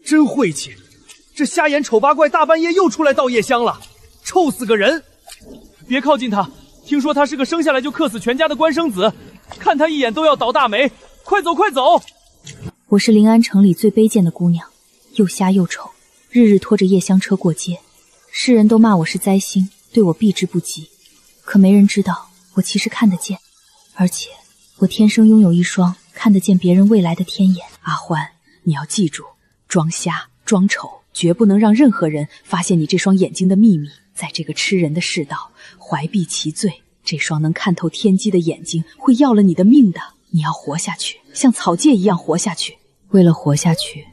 真晦气！这瞎眼丑八怪大半夜又出来倒夜香了，臭死个人！别靠近他，听说他是个生下来就克死全家的官生子，看他一眼都要倒大霉。快走，快走！我是临安城里最卑贱的姑娘，又瞎又丑，日日拖着夜香车过街，世人都骂我是灾星，对我避之不及。可没人知道，我其实看得见，而且我天生拥有一双看得见别人未来的天眼。阿欢，你要记住，装瞎装丑绝不能让任何人发现你这双眼睛的秘密。在这个吃人的世道，怀璧其罪，这双能看透天机的眼睛会要了你的命的。你要活下去，像草芥一样活下去。为了活下去，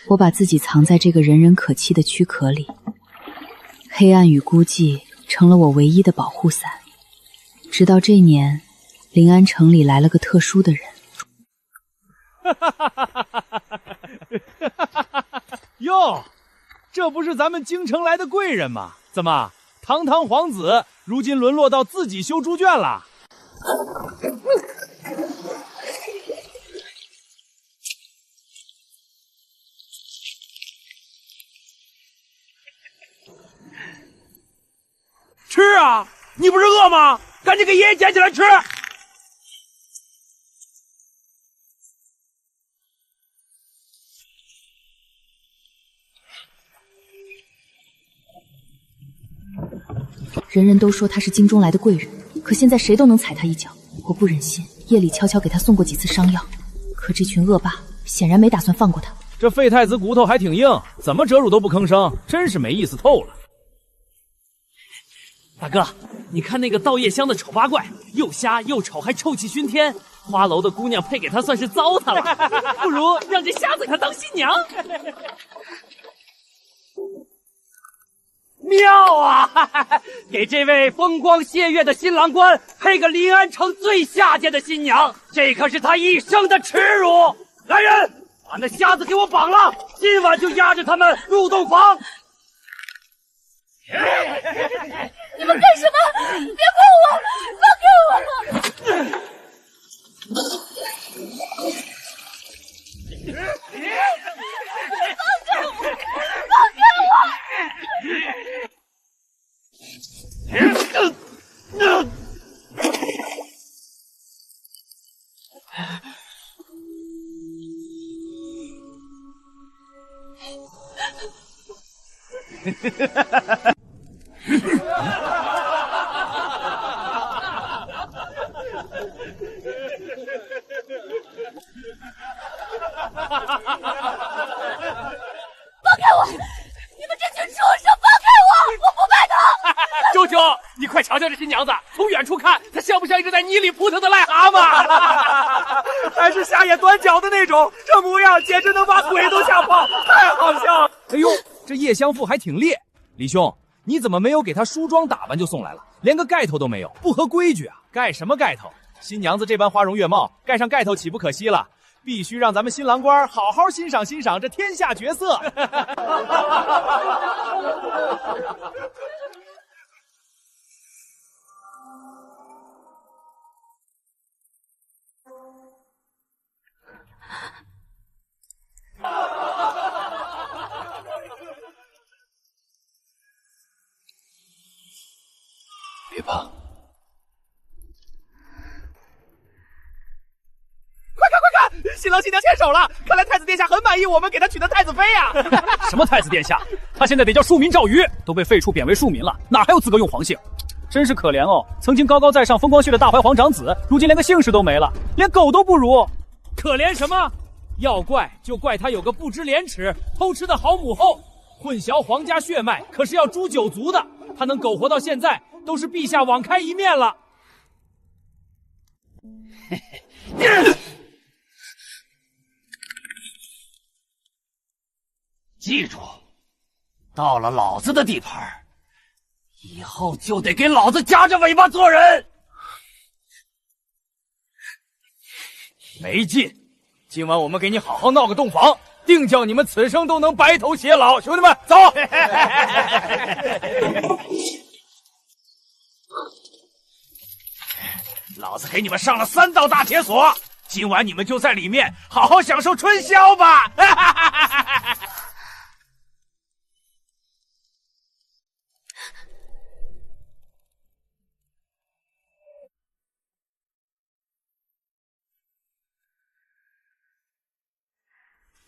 我把自己藏在这个人人可欺的躯壳里。黑暗与孤寂成了我唯一的保护伞。直到这年，临安城里来了个特殊的人。哟，这不是咱们京城来的贵人吗？怎么，堂堂皇子如今沦落到自己修猪圈了？吃啊！你不是饿吗？赶紧给爷爷捡起来吃！人人都说他是京中来的贵人，可现在谁都能踩他一脚。我不忍心，夜里悄悄给他送过几次伤药，可这群恶霸显然没打算放过他。这废太子骨头还挺硬，怎么折辱都不吭声，真是没意思透了。大哥，你看那个倒夜香的丑八怪，又瞎又丑，还臭气熏天。花楼的姑娘配给他算是糟蹋了，不如让这瞎子给他当新娘。妙啊！给这位风光谢月的新郎官配个临安城最下贱的新娘，这可是他一生的耻辱！来人，把那瞎子给我绑了，今晚就押着他们入洞房。你们干什么？别碰我！放开我！放开我！你们这群畜生，放开我！我不拜堂！舅舅，你快瞧瞧这新娘子，从远处看，她像不像一只在泥里扑腾的癞蛤蟆？还是瞎眼短脚的那种，这模样简直能把鬼都吓跑，太好笑了！哎呦，这夜香妇还挺烈。李兄，你怎么没有给她梳妆打扮就送来了？连个盖头都没有，不合规矩啊！盖什么盖头？新娘子这般花容月貌，盖上盖头岂不可惜了？必须让咱们新郎官好好欣赏欣赏这天下绝色。别怕。新郎新娘牵手了，看来太子殿下很满意我们给他娶的太子妃呀！什么太子殿下？他现在得叫庶民赵瑜，都被废黜贬为庶民了，哪还有资格用皇姓？真是可怜哦！曾经高高在上、风光血的大怀皇长子，如今连个姓氏都没了，连狗都不如。可怜什么？要怪就怪他有个不知廉耻、偷吃的好母后，混淆皇家血脉，可是要诛九族的。他能苟活到现在，都是陛下网开一面了。记住，到了老子的地盘，以后就得给老子夹着尾巴做人。没劲，今晚我们给你好好闹个洞房，定叫你们此生都能白头偕老。兄弟们，走！老子给你们上了3道大铁锁，今晚你们就在里面好好享受春宵吧！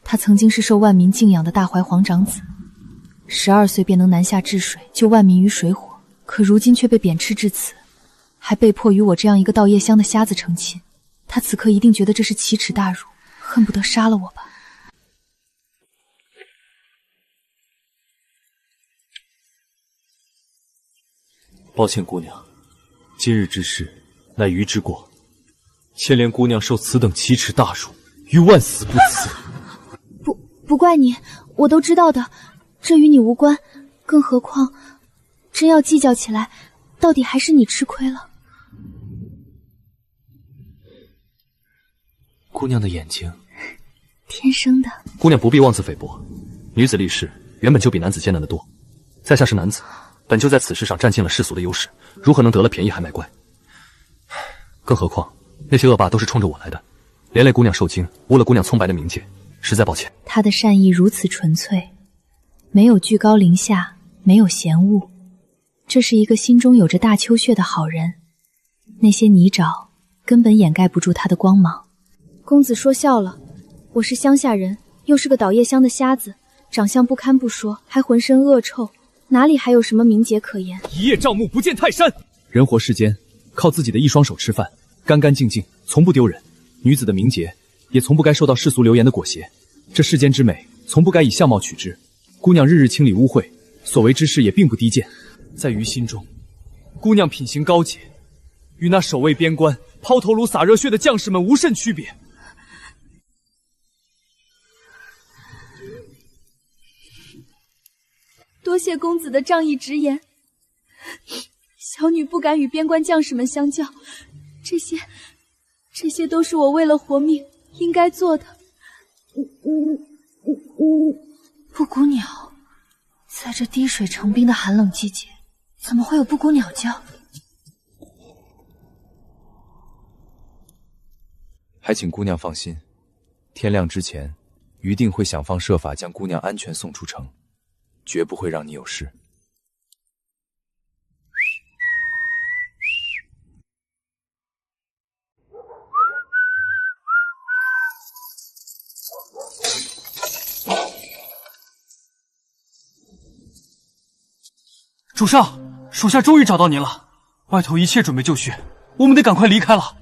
他曾经是受万民敬仰的大怀皇长子，12岁便能南下治水，救万民于水火，可如今却被贬斥至此，还被迫与我这样一个稻叶乡的瞎子成亲。他此刻一定觉得这是奇耻大辱，恨不得杀了我吧。抱歉，姑娘，今日之事乃愚之过，牵连姑娘受此等奇耻大辱，于万死不辞。不怪你，我都知道的，这与你无关。更何况，真要计较起来，到底还是你吃亏了。姑娘的眼睛，天生的。姑娘不必妄自菲薄，女子立世原本就比男子艰难得多。在下是男子，本就在此事上占尽了世俗的优势，如何能得了便宜还卖乖？更何况那些恶霸都是冲着我来的，连累姑娘受惊，污了姑娘葱白的名节。实在抱歉。他的善意如此纯粹，没有居高临下，没有嫌恶，这是一个心中有着大丘穴的好人。那些泥沼根本掩盖不住他的光芒。公子说笑了，我是乡下人，又是个倒叶乡的瞎子，长相不堪不说，还浑身恶臭，哪里还有什么名节可言？一叶障目，不见泰山。人活世间，靠自己的一双手吃饭，干干净净，从不丢人。女子的名节也从不该受到世俗流言的裹挟。这世间之美，从不该以相貌取之。姑娘日日清理污秽，所为之事也并不低贱。在于心中，姑娘品行高洁，与那守卫边关、抛头颅洒热血的将士们无甚区别。多谢公子的仗义直言，小女不敢与边关将士们相较，这些都是我为了活命应该做的。布谷鸟，在这滴水成冰的寒冷季节，怎么会有布谷鸟叫？还请姑娘放心，天亮之前，余定会想方设法将姑娘安全送出城，绝不会让你有事。主上，属下终于找到您了。外头一切准备就绪，我们得赶快离开了。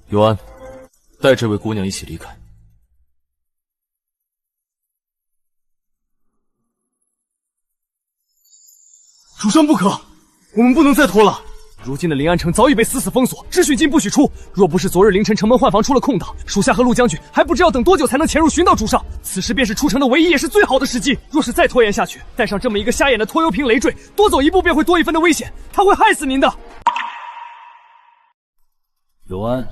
尤安，带这位姑娘一起离开。主上不可，我们不能再拖了。如今的临安城早已被死死封锁，只许进不许出。若不是昨日凌晨城门换防出了空档，属下和陆将军还不知要等多久才能潜入寻到主上。此时便是出城的唯一也是最好的时机。若是再拖延下去，带上这么一个瞎眼的拖油瓶累赘，多走一步便会多一分的危险，他会害死您的。尤安，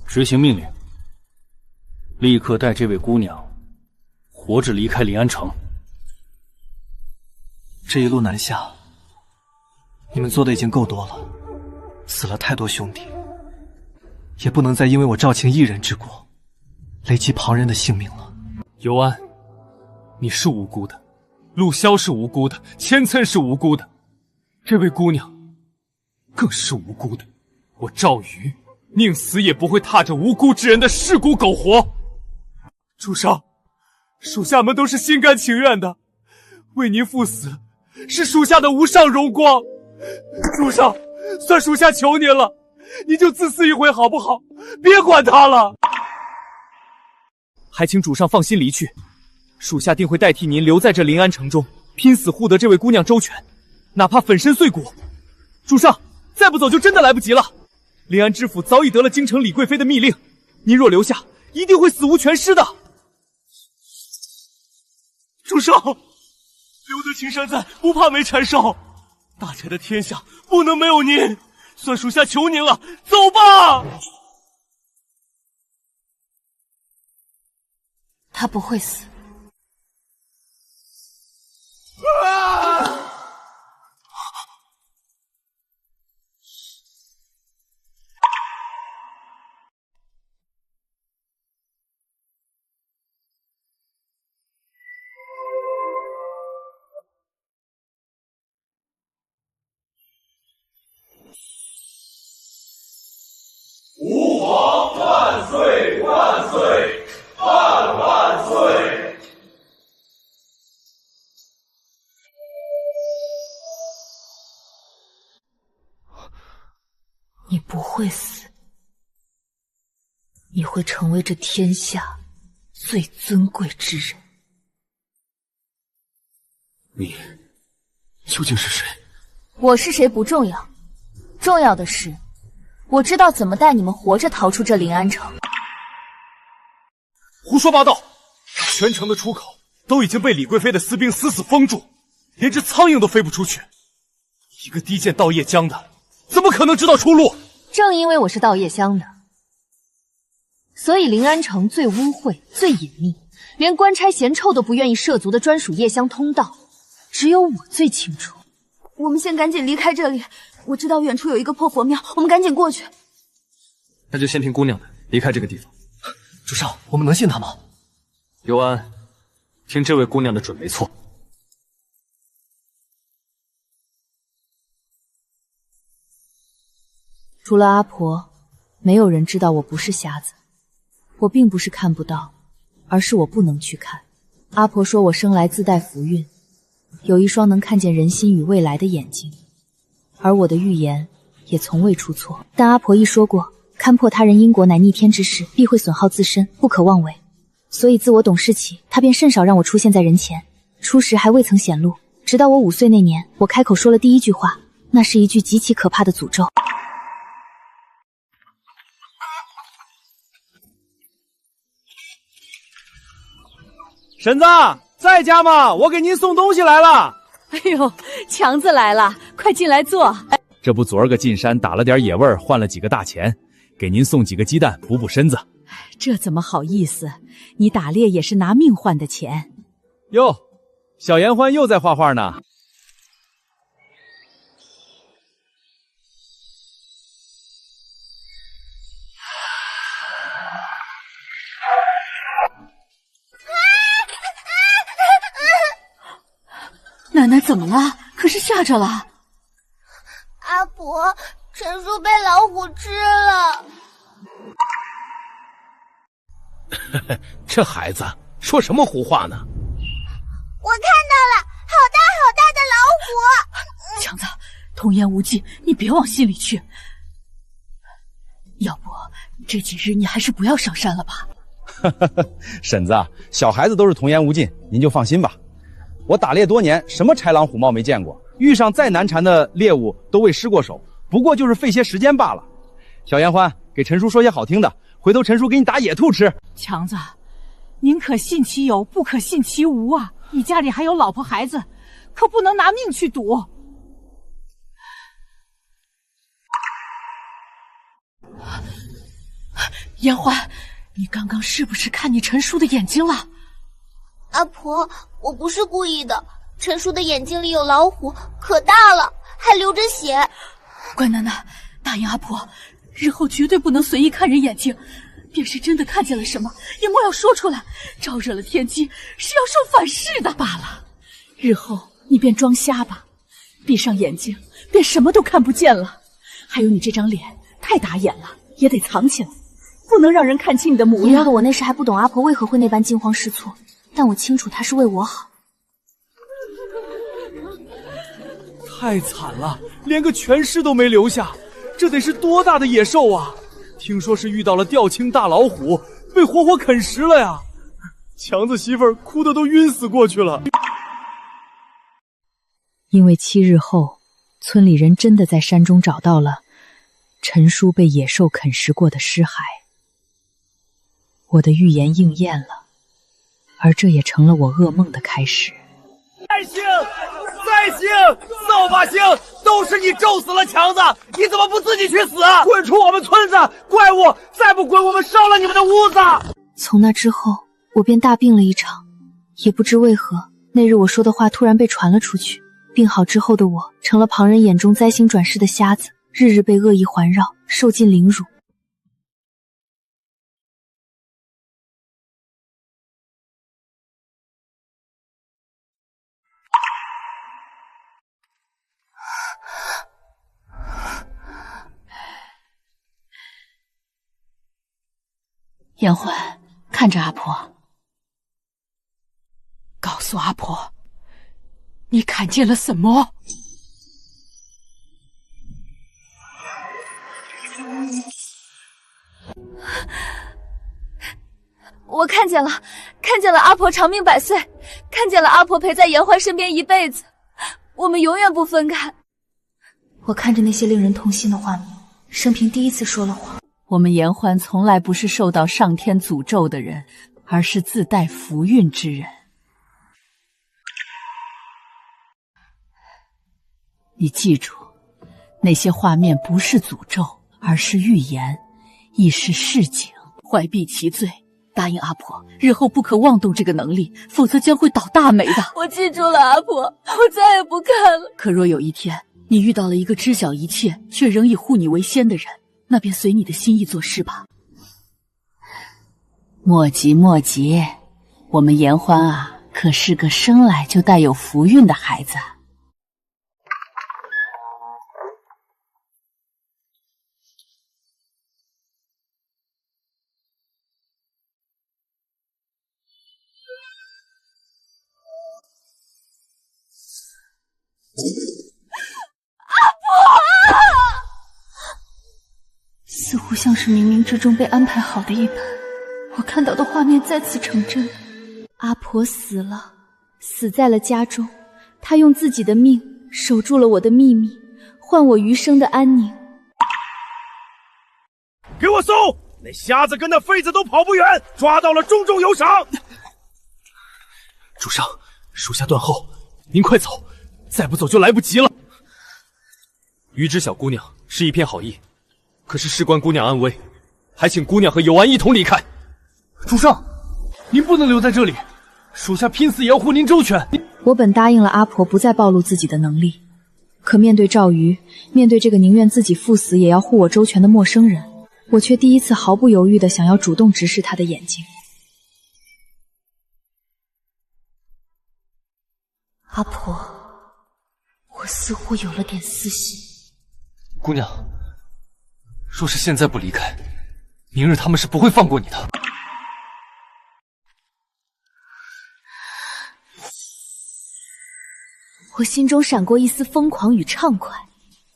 执行命令，立刻带这位姑娘活着离开临安城。这一路南下，你们做的已经够多了，死了太多兄弟，也不能再因为我赵庆一人之过，累及旁人的性命了。尤安，你是无辜的，陆萧是无辜的，千岑是无辜的，这位姑娘更是无辜的。我赵瑜宁死也不会踏着无辜之人的尸骨苟活。主上，属下们都是心甘情愿的，为您赴死是属下的无上荣光。主上，算属下求您了，您就自私一回好不好？别管他了。还请主上放心离去，属下定会代替您留在这临安城中，拼死护得这位姑娘周全，哪怕粉身碎骨。主上，再不走就真的来不及了。临安知府早已得了京城李贵妃的密令，您若留下，一定会死无全尸的。主上，留得青山在，不怕没柴烧。大柴的天下不能没有您，算属下求您了，走吧。他不会死。会死，你会成为这天下最尊贵之人。你究竟是谁？我是谁不重要，重要的是，我知道怎么带你们活着逃出这临安城。胡说八道！全城的出口都已经被李贵妃的私兵死死封住，连只苍蝇都飞不出去。一个低贱盗夜江的，怎么可能知道出路？正因为我是盗夜香的，所以临安城最污秽、最隐秘，连官差闲臭都不愿意涉足的专属夜香通道，只有我最清楚。我们先赶紧离开这里。我知道远处有一个破佛庙，我们赶紧过去。那就先听姑娘的，离开这个地方。主上，我们能信他吗？尤安，听这位姑娘的准没错。除了阿婆，没有人知道我不是瞎子。我并不是看不到，而是我不能去看。阿婆说我生来自带福运，有一双能看见人心与未来的眼睛，而我的预言也从未出错。但阿婆亦说过，看破他人因果乃逆天之事，必会损耗自身，不可妄为。所以自我懂事起，她便甚少让我出现在人前，初时还未曾显露。直到我5岁那年，我开口说了第一句话，那是一句极其可怕的诅咒。婶子在家吗？我给您送东西来了。哎呦，强子来了，快进来坐。这不昨儿个进山打了点野味儿，换了几个大钱，给您送几个鸡蛋补补身子。这怎么好意思？你打猎也是拿命换的钱。哟，小严欢又在画画呢。奶奶怎么了？可是吓着了。阿婆，陈叔被老虎吃了。这孩子说什么胡话呢？我看到了，好大好大的老虎！强子，童言无忌，你别往心里去。要不这几日你还是不要上山了吧。婶子，小孩子都是童言无忌，您就放心吧。我打猎多年，什么豺狼虎豹没见过，遇上再难缠的猎物都未失过手，不过就是费些时间罢了。小严欢，给陈叔说些好听的，回头陈叔给你打野兔吃。强子，宁可信其有，不可信其无啊！你家里还有老婆孩子，可不能拿命去赌。严欢，你刚刚是不是看你陈叔的眼睛了？阿婆，我不是故意的。陈叔的眼睛里有老虎，可大了，还流着血。乖奶奶，答应阿婆，日后绝对不能随意看人眼睛，便是真的看见了什么，也莫要说出来，招惹了天机，是要受反噬的罢了。日后你便装瞎吧，闭上眼睛，便什么都看不见了。还有你这张脸太打眼了，也得藏起来，不能让人看清你的模样。我那时还不懂阿婆为何会那般惊慌失措，但我清楚她是为我好。太惨了，连个全尸都没留下，这得是多大的野兽啊！听说是遇到了吊青大老虎，被活活啃食了呀！强子媳妇儿哭得都晕死过去了。因为7日后，村里人真的在山中找到了陈叔被野兽啃食过的尸骸。我的预言应验了，而这也成了我噩梦的开始。再兴，再兴，扫把星，都是你咒死了强子，你怎么不自己去死？滚出我们村子！怪物，再不滚，我们烧了你们的屋子！从那之后，我便大病了一场，也不知为何，那日我说的话突然被传了出去。病好之后的我，成了旁人眼中灾星转世的瞎子，日日被恶意环绕，受尽凌辱。严欢，看着阿婆，告诉阿婆，你看见了什么？见了，看见了阿婆长命百岁，看见了阿婆陪在严欢身边一辈子，我们永远不分开。我看着那些令人痛心的画面，生平第一次说了谎。我们严欢从来不是受到上天诅咒的人，而是自带福运之人。你记住，那些画面不是诅咒，而是预言，亦是示警。怀璧其罪，答应阿婆，日后不可妄动这个能力，否则将会倒大霉的。我记住了，阿婆，我再也不看了。可若有一天，你遇到了一个知晓一切却仍以护你为先的人，那便随你的心意做事吧。莫急莫急，我们严欢啊，可是个生来就带有福运的孩子。似乎像是冥冥之中被安排好的一般，我看到的画面再次成真。阿婆死了，死在了家中，她用自己的命守住了我的秘密，换我余生的安宁。给我搜！那瞎子跟那废子都跑不远，抓到了，重重有赏。主上，属下断后，您快走，再不走就来不及了。余知小姑娘是一片好意，可是事关姑娘安危，还请姑娘和尤安一同离开。主上，您不能留在这里，属下拼死也要护您周全。我本答应了阿婆不再暴露自己的能力，可面对赵瑜，面对这个宁愿自己赴死也要护我周全的陌生人，我却第一次毫不犹豫地想要主动直视他的眼睛。阿婆，我似乎有了点私心。姑娘，若是现在不离开，明日他们是不会放过你的。我心中闪过一丝疯狂与畅快，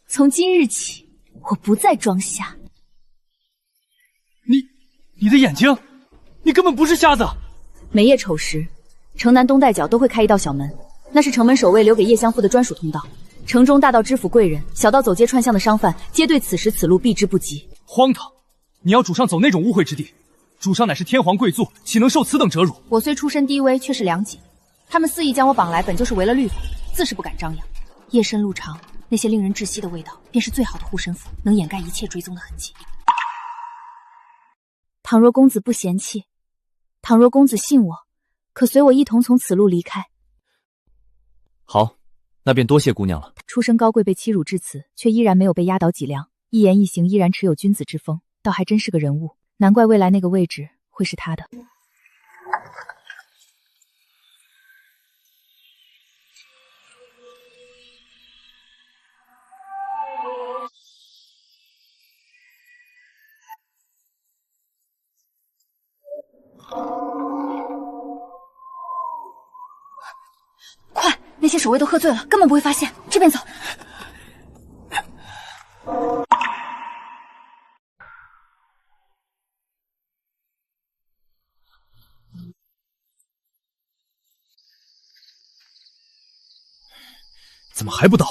从今日起，我不再装瞎。你的眼睛，你根本不是瞎子。每夜丑时，城南东带角都会开一道小门，那是城门守卫留给叶相父的专属通道。城中大到知府贵人，小到走街串巷的商贩，皆对此时此路避之不及。荒唐！你要主上走那种污秽之地，主上乃是天皇贵族，岂能受此等折辱？我虽出身低微，却是良己。他们肆意将我绑来，本就是违了律法，自是不敢张扬。夜深路长，那些令人窒息的味道，便是最好的护身符，能掩盖一切追踪的痕迹。倘若公子不嫌弃，倘若公子信我，可随我一同从此路离开。好，那便多谢姑娘了。出身高贵被欺辱至此，却依然没有被压倒脊梁，一言一行依然持有君子之风，倒还真是个人物。难怪未来那个位置会是他的。快，那些守卫都喝醉了，根本不会发现。这边走。怎么还不倒？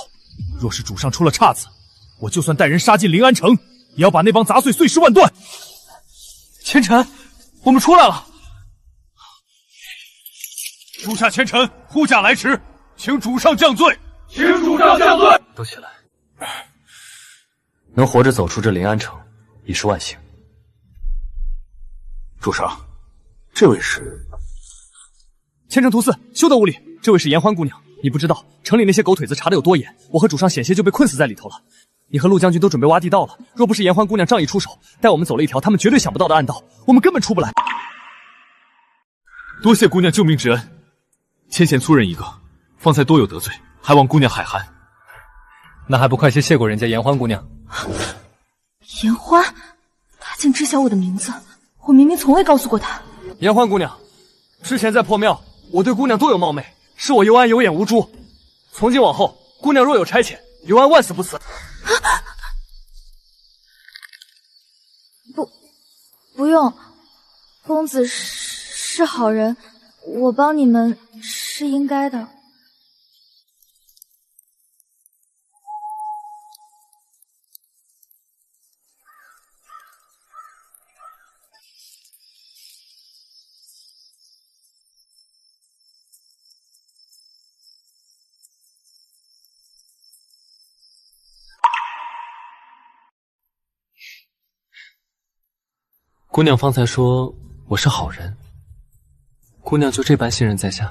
若是主上出了岔子，我就算带人杀进临安城，也要把那帮杂碎碎尸万段。千尘，我们出来了。属下千尘护驾来迟，请主上降罪。请主上降罪。都起来。能活着走出这临安城，已是万幸。主上，这位是千城屠寺，休得无礼。这位是严欢姑娘。你不知道城里那些狗腿子查得有多严，我和主上险些就被困死在里头了。你和陆将军都准备挖地道了，若不是严欢姑娘仗义出手，带我们走了一条他们绝对想不到的暗道，我们根本出不来。多谢姑娘救命之恩，牵线粗人一个，方才多有得罪，还望姑娘海涵。那还不快些谢过人家严欢姑娘？严欢，他竟知晓我的名字，我明明从未告诉过他。严欢姑娘，之前在破庙，我对姑娘多有冒昧。是我尤安有眼无珠，从今往后，姑娘若有差遣，尤安万死不辞。不用，公子是是好人，我帮你们是应该的。姑娘方才说我是好人，姑娘就这般信任在下？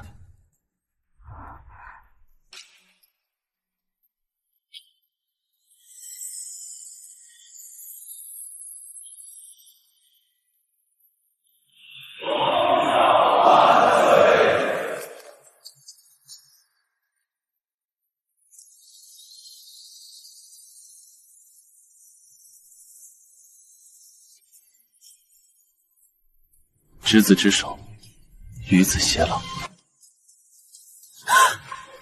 执子之手，与子偕老。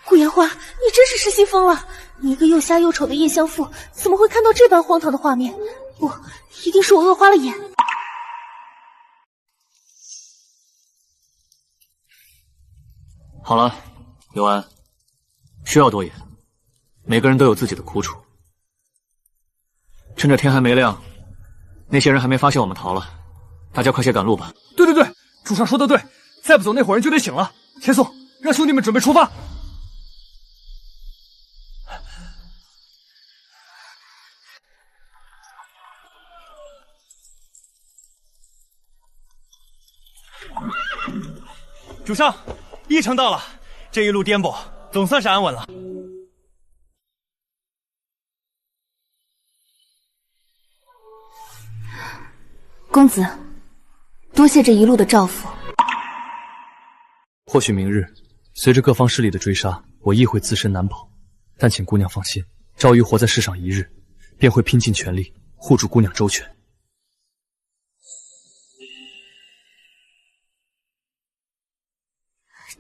顾延花，你真是失心疯了！你一个又瞎又丑的叶相父，怎么会看到这般荒唐的画面？不，一定是我饿花了眼。好了，刘安，需要多言。每个人都有自己的苦楚。趁着天还没亮，那些人还没发现我们逃了，大家快些赶路吧。对，主上说的对，再不走那伙人就得醒了。千颂，让兄弟们准备出发。主上，驿城到了，这一路颠簸，总算是安稳了。公子，多谢这一路的照拂。或许明日随着各方势力的追杀，我亦会自身难保。但请姑娘放心，赵瑜活在世上一日，便会拼尽全力护住姑娘周全。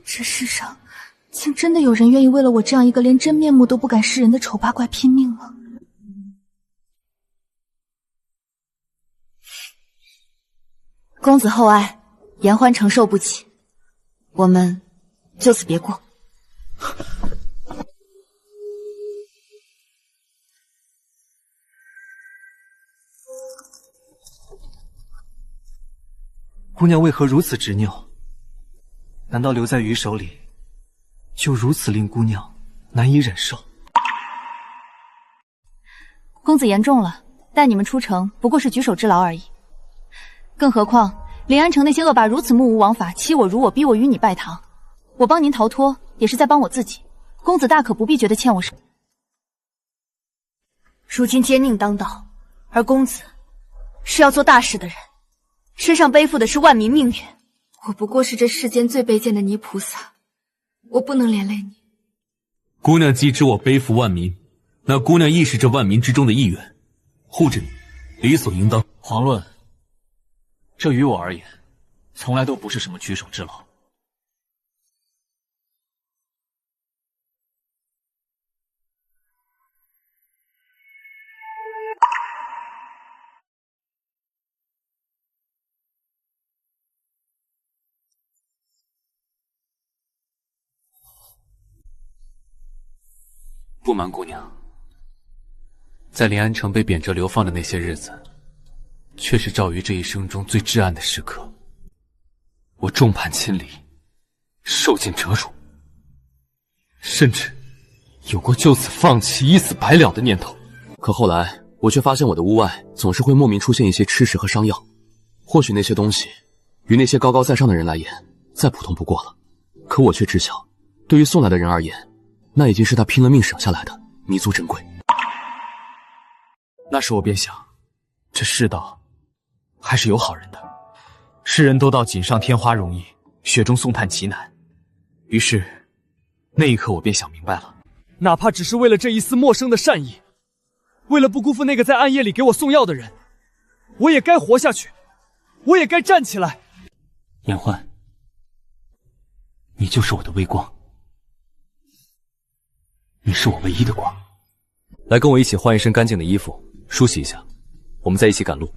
这世上竟真的有人愿意为了我这样一个连真面目都不敢示人的丑八怪拼命吗？公子厚爱，言欢承受不起，我们就此别过。姑娘为何如此执拗？难道留在鱼手里，就如此令姑娘难以忍受？公子言重了，带你们出城不过是举手之劳而已。更何况临安城那些恶霸如此目无王法，欺我辱我，逼我与你拜堂，我帮您逃脱也是在帮我自己，公子大可不必觉得欠我什么。如今奸佞当道，而公子是要做大事的人，身上背负的是万民命运。我不过是这世间最卑贱的泥菩萨，我不能连累你。姑娘既知我背负万民，那姑娘亦是这万民之中的一员，护着你，理所应当。遑论，这于我而言，从来都不是什么举手之劳。不瞒姑娘，在临安城被贬谪流放的那些日子，却是赵瑜这一生中最至暗的时刻。我众叛亲离，受尽折辱，甚至有过就此放弃一死百了的念头。可后来我却发现我的屋外总是会莫名出现一些吃食和伤药，或许那些东西于那些高高在上的人来言再普通不过了，可我却知晓，对于送来的人而言，那已经是他拼了命省下来的弥足珍贵。那时我便想，这世道还是有好人的。世人都道锦上添花容易，雪中送炭极难。于是那一刻我便想明白了，哪怕只是为了这一丝陌生的善意，为了不辜负那个在暗夜里给我送药的人，我也该活下去，我也该站起来。言欢，你就是我的微光，你是我唯一的光。来跟我一起换一身干净的衣服，梳洗一下，我们再一起赶路。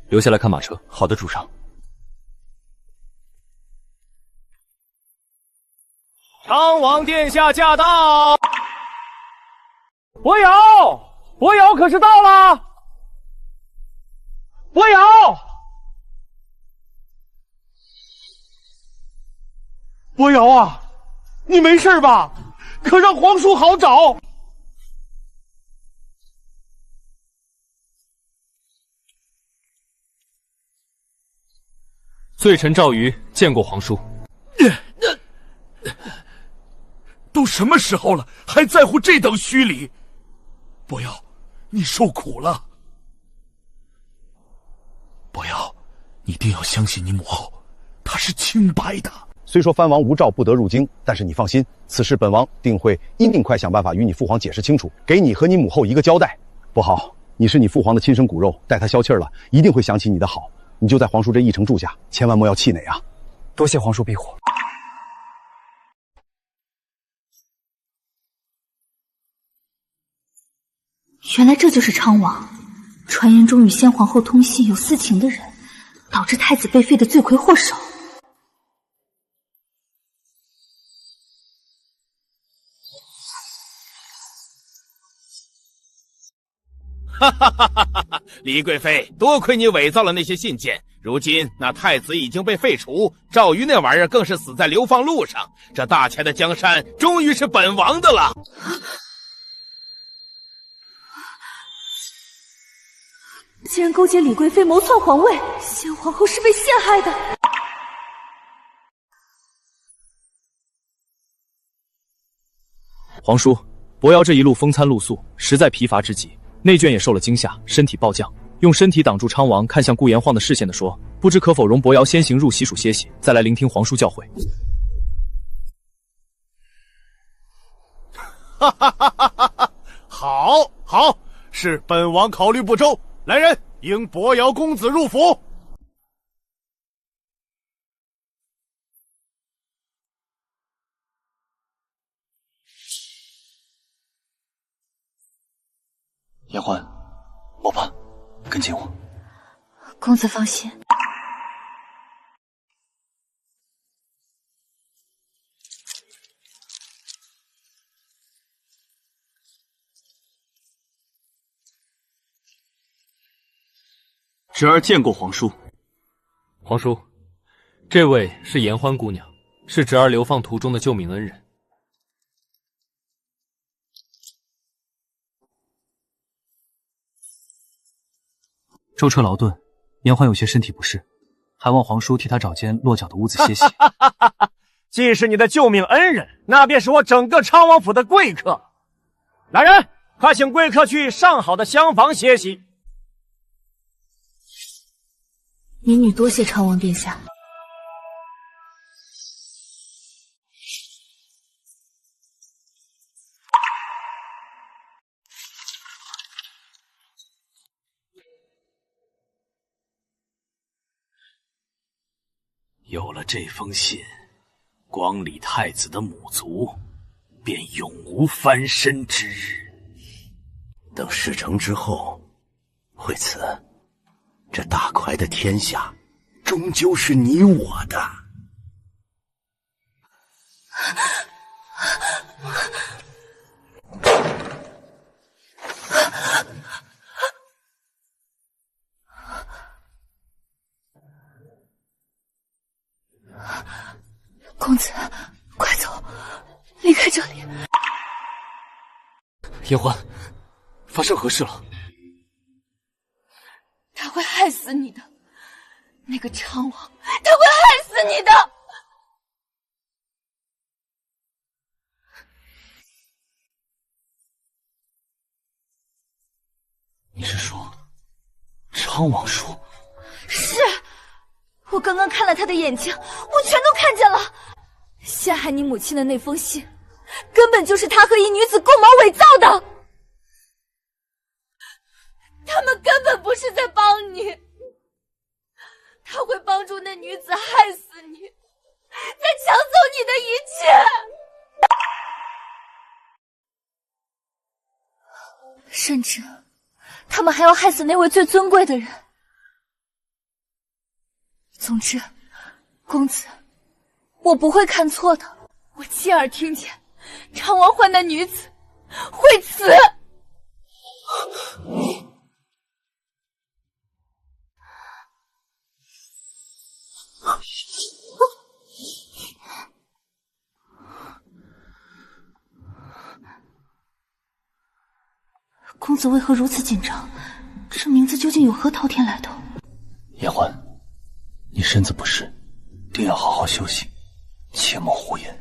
留下来看马车。好的，主上。昌王殿下驾到！伯瑶，伯瑶可是到了？伯瑶，伯瑶啊，你没事吧？可让皇叔好找。罪臣赵瑜见过皇叔。都什么时候了，还在乎这等虚礼？伯瑶，你受苦了。伯瑶，你一定要相信你母后，她是清白的。虽说藩王无诏不得入京，但是你放心，此事本王定会尽快想办法与你父皇解释清楚，给你和你母后一个交代。不好，你是你父皇的亲生骨肉，待他消气了，一定会想起你的好。你就在皇叔这一城住下，千万莫要气馁啊！多谢皇叔庇护。原来这就是昌王，传言中与先皇后通信有私情的人，导致太子被废的罪魁祸首。哈哈哈哈哈！李贵妃，多亏你伪造了那些信件，如今那太子已经被废除，赵瑜那玩意儿更是死在流放路上，这大钱的江山终于是本王的了。竟然勾结李贵妃谋篡皇位，先皇后是被陷害的。皇叔，伯瑶这一路风餐露宿，实在疲乏之极，内眷也受了惊吓，身体暴降，用身体挡住昌王看向顾炎晃的视线的说：“不知可否容伯瑶先行入西蜀歇息，再来聆听皇叔教诲。”哈哈哈哈哈哈！好，好，是本王考虑不周。来人，迎伯瑶公子入府。言欢，莫怕，跟紧我。公子放心。侄儿见过皇叔。皇叔，这位是言欢姑娘，是侄儿流放途中的救命恩人。舟车劳顿，言欢有些身体不适，还望皇叔替他找间落脚的屋子歇息。既是你的救命恩人，那便是我整个昌王府的贵客。来人，快请贵客去上好的厢房歇息。民女多谢昌王殿下。有了这封信，光礼太子的母族便永无翻身之日。等事成之后，惠子，这大块的天下终究是你我的。公子，快走，离开这里。言欢，发生何事了？他会害死你的，那个昌王，他会害死你的。你是说，昌王叔？是，我刚刚看了他的眼睛，我全都看见了。陷害你母亲的那封信，根本就是他和一女子共谋伪造的。他们根本不是在帮你，他会帮助那女子害死你，再抢走你的一切。甚至，他们还要害死那位最尊贵的人。总之，公子，我不会看错的。我亲耳听见昌王换那女子会死。公子为何如此紧张？这名字究竟有何滔天来头？颜欢，你身子不适，定要好好休息，切莫胡言。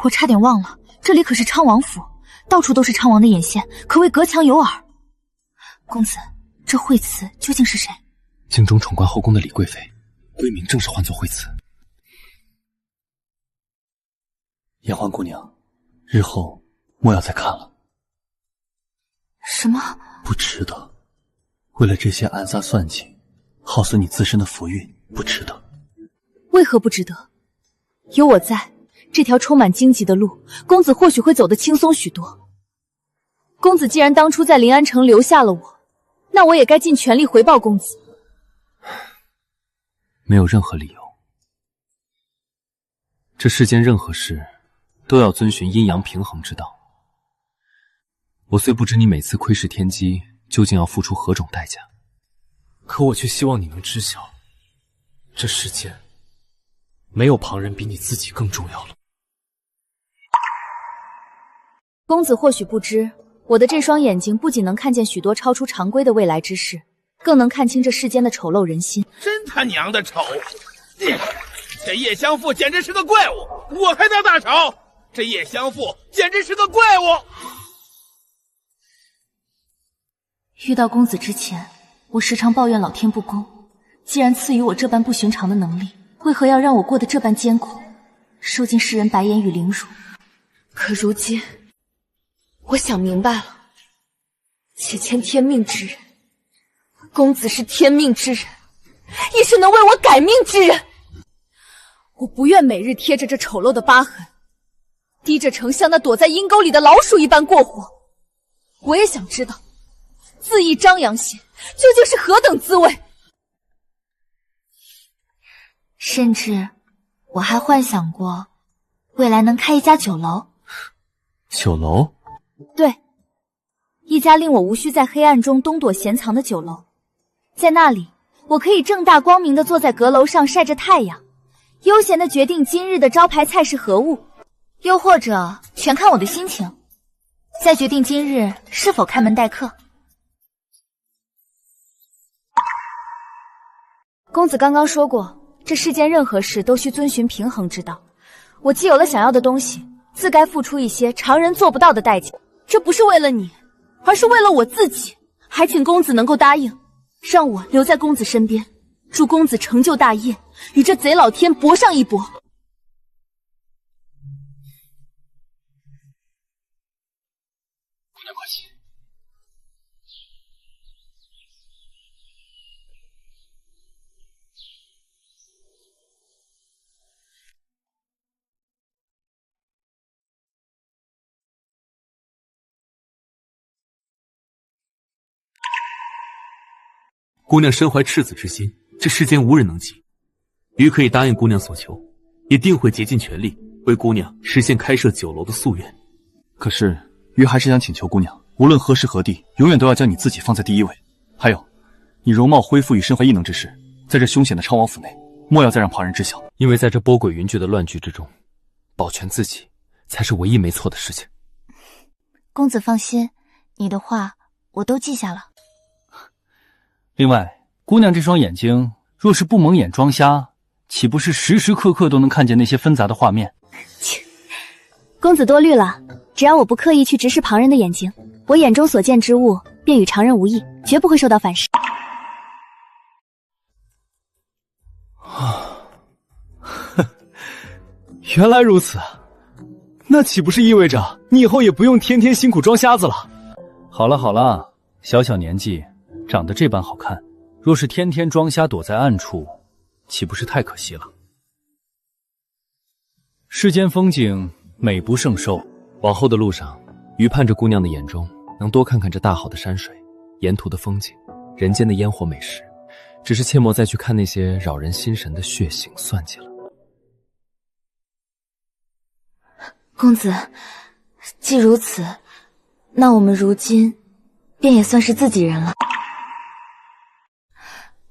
我差点忘了，这里可是昌王府，到处都是昌王的眼线，可谓隔墙有耳。公子，这惠慈究竟是谁？京中宠冠后宫的李贵妃，闺名正是唤作惠慈。颜欢姑娘，日后莫要再看了。什么？不值得。为了这些暗杀算计，耗损你自身的福运，不值得。为何不值得？有我在，这条充满荆棘的路，公子或许会走得轻松许多。公子既然当初在临安城留下了我，那我也该尽全力回报公子。没有任何理由。这世间任何事都要遵循阴阳平衡之道。我虽不知你每次窥视天机究竟要付出何种代价，可我却希望你能知晓，这世间没有旁人比你自己更重要了。公子或许不知，我的这双眼睛不仅能看见许多超出常规的未来之事，更能看清这世间的丑陋人心。真他娘的丑！这叶襄父简直是个怪物，我还当大吵！这叶襄父简直是个怪物！遇到公子之前，我时常抱怨老天不公，既然赐予我这般不寻常的能力，为何要让我过得这般艰苦，受尽世人白眼与凌辱？可如今，我想明白了，且签天命之人，公子是天命之人，也是能为我改命之人。我不愿每日贴着这丑陋的疤痕，低着城像那躲在阴沟里的老鼠一般过活。我也想知道，恣意张扬些究竟是何等滋味。甚至我还幻想过未来能开一家酒楼。酒楼？对，一家令我无需在黑暗中东躲闲藏的酒楼。在那里，我可以正大光明地坐在阁楼上晒着太阳，悠闲地决定今日的招牌菜是何物，又或者全看我的心情，再决定今日是否开门待客。公子刚刚说过，这世间任何事都需遵循平衡之道。我既有了想要的东西，自该付出一些常人做不到的代价。这不是为了你，而是为了我自己。还请公子能够答应，让我留在公子身边，助公子成就大业，与这贼老天搏上一搏。姑娘快起。姑娘身怀赤子之心，这世间无人能及。余可以答应姑娘所求，也定会竭尽全力为姑娘实现开设酒楼的夙愿。可是余还是想请求姑娘，无论何时何地，永远都要将你自己放在第一位。还有，你容貌恢复与身怀异能之事，在这凶险的昌王府内，莫要再让旁人知晓。因为在这波诡云谲的乱局之中，保全自己才是唯一没错的事情。公子放心，你的话我都记下了。另外，姑娘这双眼睛若是不蒙眼装瞎，岂不是时时刻刻都能看见那些纷杂的画面？切，公子多虑了，只要我不刻意去直视旁人的眼睛，我眼中所见之物便与常人无异，绝不会受到反噬。原来如此，那岂不是意味着你以后也不用天天辛苦装瞎子了？好了好了，小小年纪长得这般好看，若是天天装瞎躲在暗处，岂不是太可惜了？世间风景美不胜收，往后的路上，余盼着姑娘的眼中能多看看这大好的山水，沿途的风景，人间的烟火美食，只是切莫再去看那些扰人心神的血腥算计了。公子，既如此，那我们如今便也算是自己人了。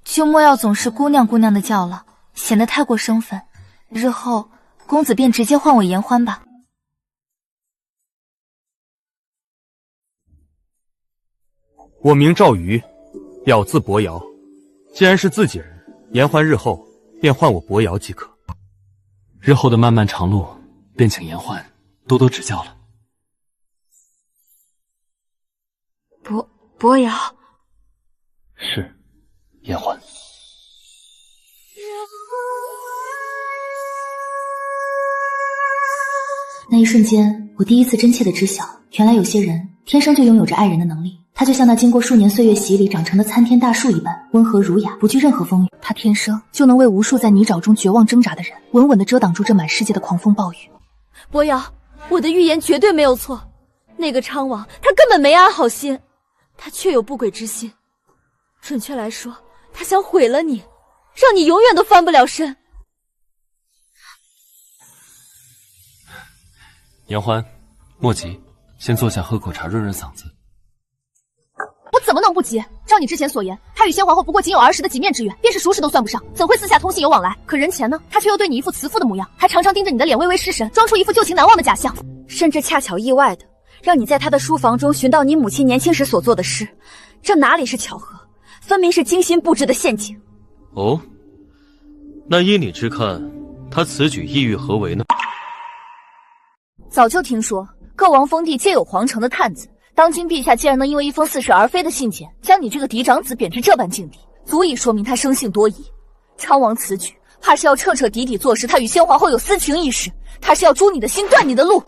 就莫要总是姑娘姑娘的叫了，显得太过生分。日后公子便直接唤我言欢吧。我名赵瑜，表字伯瑶。既然是自己人，言欢日后便唤我伯瑶即可。日后的漫漫长路，便请言欢多多指教了。伯瑶，是言欢。那一瞬间，我第一次真切的知晓，原来有些人天生就拥有着爱人的能力。他就像那经过数年岁月洗礼长成的参天大树一般，温和儒雅，不惧任何风雨。他天生就能为无数在泥沼中绝望挣扎的人，稳稳地遮挡住这满世界的狂风暴雨。伯瑶，我的预言绝对没有错。那个昌王，他根本没安好心，他确有不轨之心。准确来说，他想毁了你，让你永远都翻不了身。言欢，莫急，先坐下喝口茶润润嗓子。我怎么能不急？照你之前所言，他与先皇后不过仅有儿时的几面之缘，便是熟识都算不上，怎会私下通信有往来？可人前呢，他却又对你一副慈父的模样，还常常盯着你的脸微微失神，装出一副旧情难忘的假象，甚至恰巧意外的让你在他的书房中寻到你母亲年轻时所做的诗，这哪里是巧合，分明是精心布置的陷阱。哦，那依你之看，他此举意欲何为呢？早就听说各王封地皆有皇城的探子，当今陛下竟然能因为一封似是而非的信件，将你这个嫡长子贬至这般境地，足以说明他生性多疑。昌王此举，怕是要彻彻底底坐实他与先皇后有私情一事，他是要诛你的心，断你的路。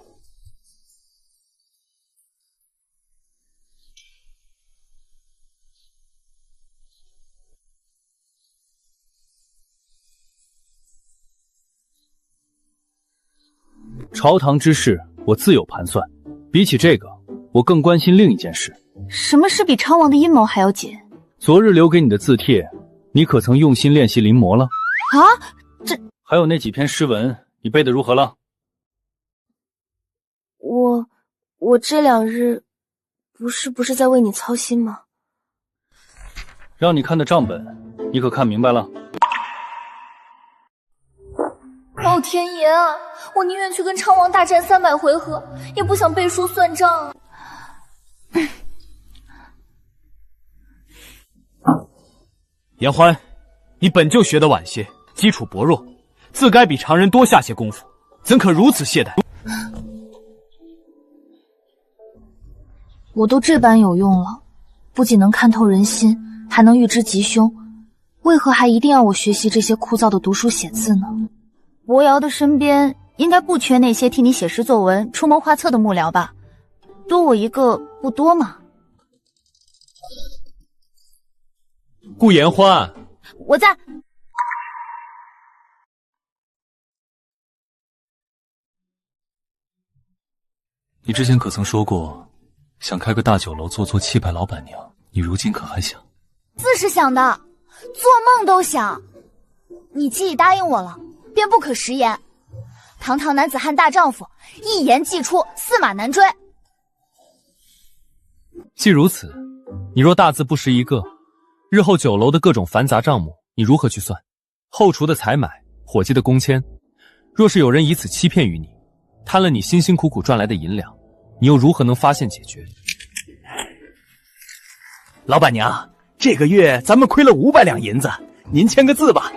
朝堂之事，我自有盘算。比起这个，我更关心另一件事。什么事比昌王的阴谋还要解？昨日留给你的字帖，你可曾用心练习临摹了？啊，这还有那几篇诗文，你背得如何了？我这2日不是在为你操心吗？让你看的账本，你可看明白了？老天爷啊！我宁愿去跟昌王大战300回合，也不想背书算账啊！言欢，你本就学得晚些，基础薄弱，自该比常人多下些功夫，怎可如此懈怠？我都这般有用了，不仅能看透人心，还能预知吉凶，为何还一定要我学习这些枯燥的读书写字呢？伯瑶的身边应该不缺那些替你写诗作文、出谋划策的幕僚吧？多我一个不多嘛。顾言欢，我在。你之前可曾说过，想开个大酒楼做气派老板娘？你如今可还想？自是想的，做梦都想。你既已答应我了，便不可食言。堂堂男子汉大丈夫，一言既出，驷马难追。既如此，你若大字不识一个，日后酒楼的各种繁杂账目，你如何去算？后厨的采买，伙计的工签，若是有人以此欺骗于你，贪了你辛辛苦苦赚来的银两，你又如何能发现解决？老板娘，这个月咱们亏了500两银子，您签个字吧。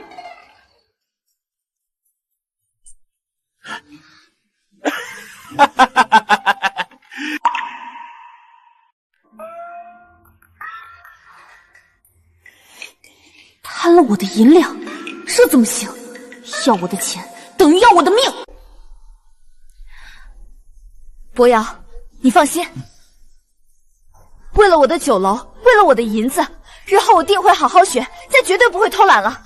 贪了我的银两，这怎么行？要我的钱等于要我的命。伯瑶，你放心，为了我的酒楼，为了我的银子，日后我定会好好学，再绝对不会偷懒了。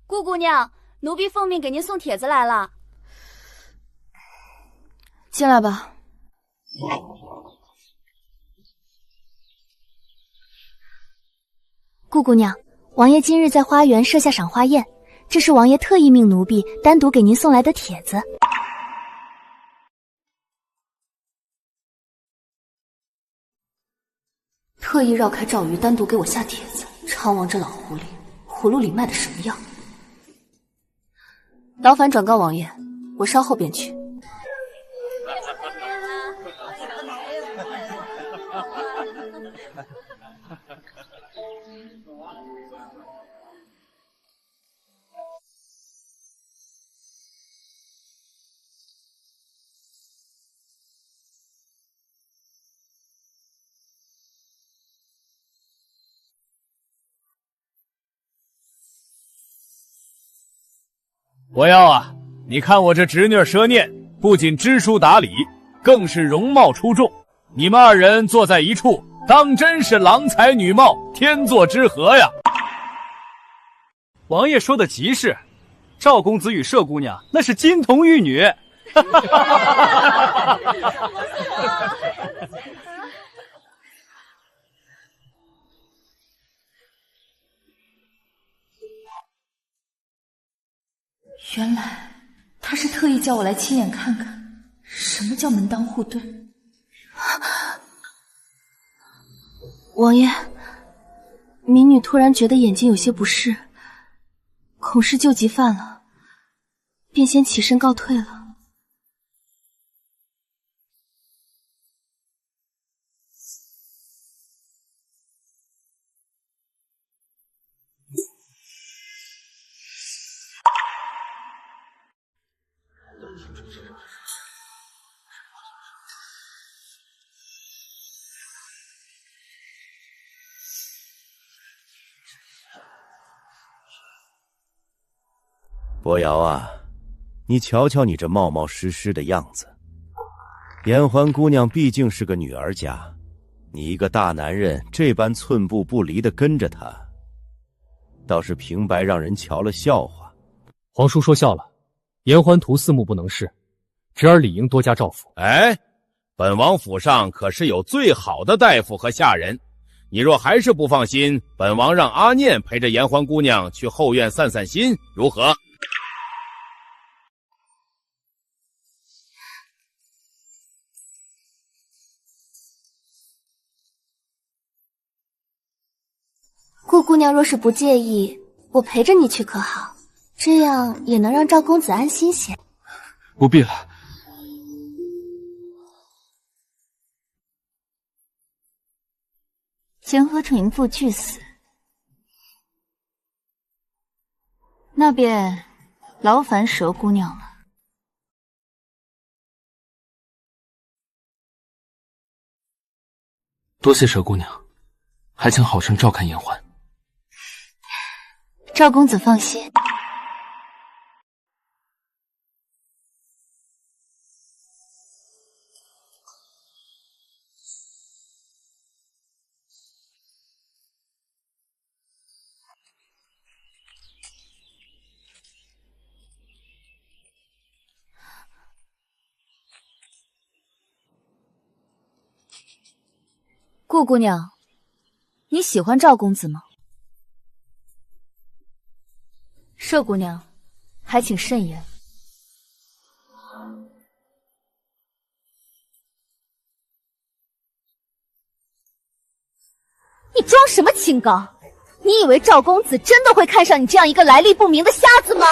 顾姑娘，奴婢奉命给您送帖子来了。进来吧。顾姑娘，王爷今日在花园设下赏花宴，这是王爷特意命奴婢单独给您送来的帖子。特意绕开赵瑜，单独给我下帖子。昌王这老狐狸，葫芦里卖的什么药？劳烦转告王爷，我稍后便去。我要啊！你看我这侄女蛇念，不仅知书达理，更是容貌出众。你们二人坐在一处，当真是郎才女貌，天作之合呀！王爷说的极是，赵公子与麝姑娘那是金童玉女。原来他是特意叫我来亲眼看看什么叫门当户对。王爷，民女突然觉得眼睛有些不适，恐是救急犯了，便先起身告退了。伯瑶啊，你瞧瞧你这冒冒失失的样子。颜欢姑娘毕竟是个女儿家，你一个大男人这般寸步不离地跟着她，倒是平白让人瞧了笑话。皇叔说笑了，颜欢图四目不能视，侄儿理应多加照拂。哎，本王府上可是有最好的大夫和下人，你若还是不放心，本王让阿念陪着颜欢姑娘去后院散散心，如何？顾姑娘若是不介意，我陪着你去可好？这样也能让赵公子安心些。不必了。先和纯妇俱死，那便劳烦蛇姑娘了。多谢蛇姑娘，还请好生照看颜欢。赵公子放心。顾姑娘，你喜欢赵公子吗？麝姑娘，还请慎言。你装什么清高？你以为赵公子真的会看上你这样一个来历不明的瞎子吗？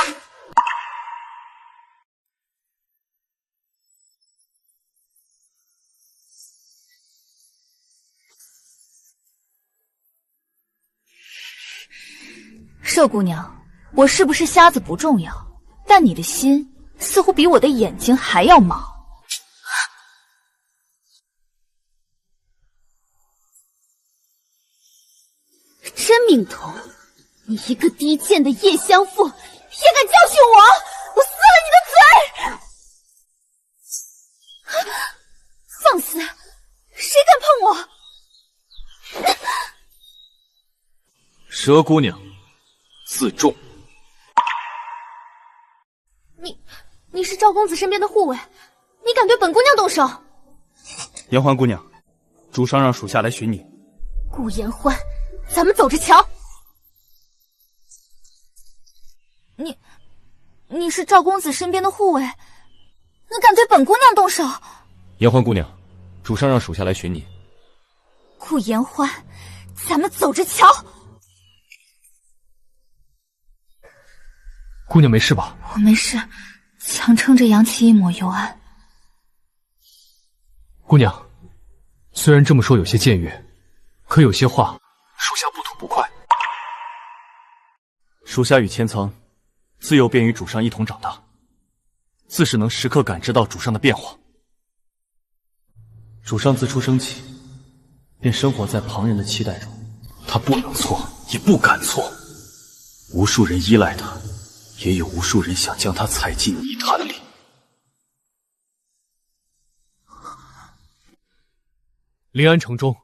麝姑娘，我是不是瞎子不重要，但你的心似乎比我的眼睛还要毛。真命头！你一个低贱的叶香妇，也敢教训我！我撕了你的嘴！放肆！谁敢碰我？蛇姑娘，自重。你是赵公子身边的护卫，你敢对本姑娘动手？言欢姑娘，主上让属下来寻你。顾言欢，咱们走着瞧。你是赵公子身边的护卫，你敢对本姑娘动手？言欢姑娘，主上让属下来寻你。顾言欢，咱们走着瞧。姑娘没事吧？我没事，强撑着扬起一抹幽暗。姑娘，虽然这么说有些僭越，可有些话属下不吐不快。属下与千层自幼便与主上一同长大，自是能时刻感知到主上的变化。主上自出生起便生活在旁人的期待中，他不能错，也不敢错。无数人依赖他，也有无数人想将他踩进泥潭里。临安城中，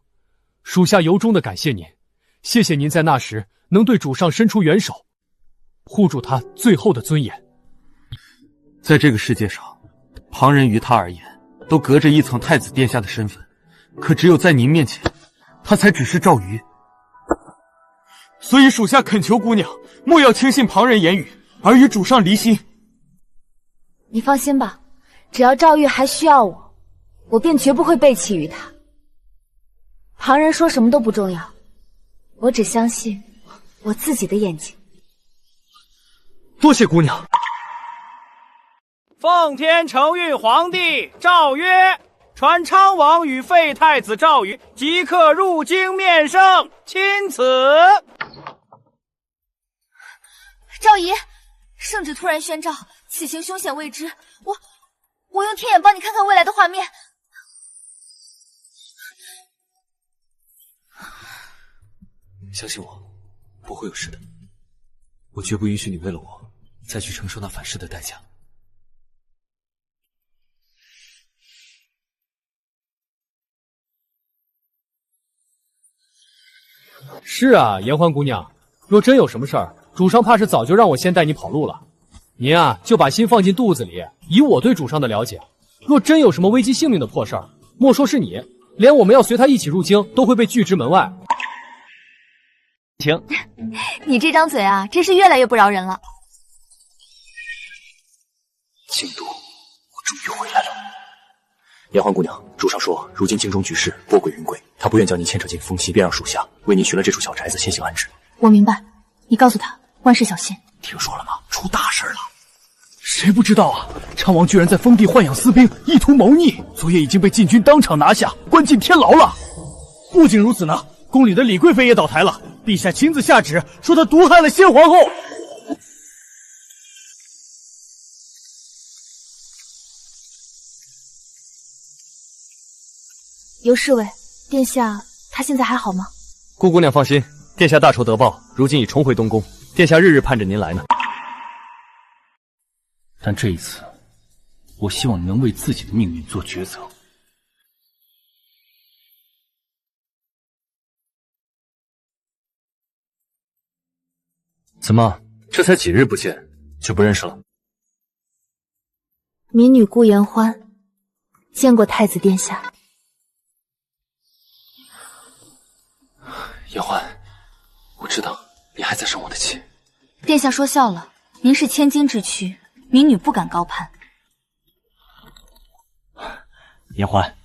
属下由衷的感谢您，谢谢您在那时能对主上伸出援手，护住他最后的尊严。在这个世界上，旁人于他而言都隔着一层太子殿下的身份，可只有在您面前，他才只是赵瑜。所以属下恳求姑娘莫要轻信旁人言语，而与主上离心。你放心吧，只要赵玉还需要我，我便绝不会背弃于他。旁人说什么都不重要，我只相信我自己的眼睛。多谢姑娘。奉天承运皇帝诏曰：传昌王与废太子赵瑜即刻入京面圣，钦此。赵仪，圣旨突然宣诏，此行凶险未知，我用天眼帮你看看未来的画面。相信我，不会有事的。我绝不允许你为了我再去承受那反噬的代价。是啊，言欢姑娘，若真有什么事儿，主上怕是早就让我先带你跑路了。您啊，就把心放进肚子里，以我对主上的了解，若真有什么危及性命的破事儿，莫说是你，连我们要随他一起入京，都会被拒之门外。请，你这张嘴啊，真是越来越不饶人了。京都，我终于回来了。言欢姑娘，主上说，如今京中局势波诡云诡，他不愿将您牵扯进风气，便让属下为您寻了这处小宅子，先行安置。我明白，你告诉他万事小心。听说了吗？出大事了！谁不知道啊？昌王居然在封地豢养私兵，意图谋逆，昨夜已经被禁军当场拿下，关进天牢了。不仅如此呢，宫里的李贵妃也倒台了，陛下亲自下旨说她毒害了先皇后。尤侍卫，殿下他现在还好吗？顾姑娘放心，殿下大仇得报，如今已重回东宫，殿下日日盼着您来呢。但这一次，我希望你能为自己的命运做抉择。怎么，这才几日不见，就不认识了？民女顾言欢，见过太子殿下。言欢，我知道你还在生我的气。殿下说笑了，您是千金之躯，民女不敢高攀。言欢，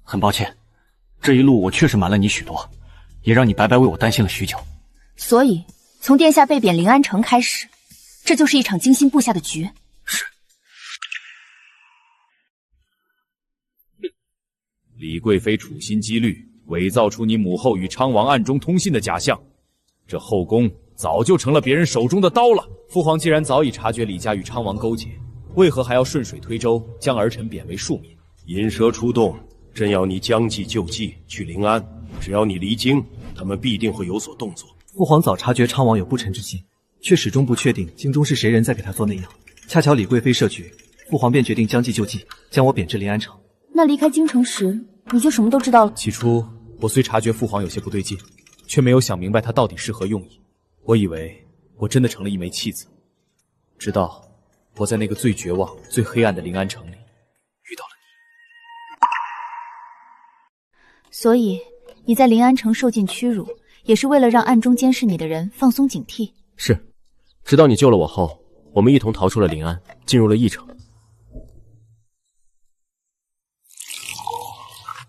很抱歉，这一路我确实瞒了你许多，也让你白白为我担心了许久。所以，从殿下被贬临安城开始，这就是一场惊心布下的局。是。李贵妃处心积虑伪造出你母后与昌王暗中通信的假象，这后宫早就成了别人手中的刀了。父皇既然早已察觉李家与昌王勾结，为何还要顺水推舟将儿臣贬为庶民？引蛇出洞，朕要你将计就计，去临安。只要你离京，他们必定会有所动作。父皇早察觉昌王有不臣之心，却始终不确定京中是谁人在给他做内应。恰巧李贵妃设局，父皇便决定将计就计，将我贬至临安城。那离开京城时，你就什么都知道了？起初我虽察觉父皇有些不对劲，却没有想明白他到底是何用意。我以为我真的成了一枚弃子，直到我在那个最绝望、最黑暗的临安城里遇到了你。所以你在临安城受尽屈辱，也是为了让暗中监视你的人放松警惕。是，直到你救了我后，我们一同逃出了临安，进入了翼城。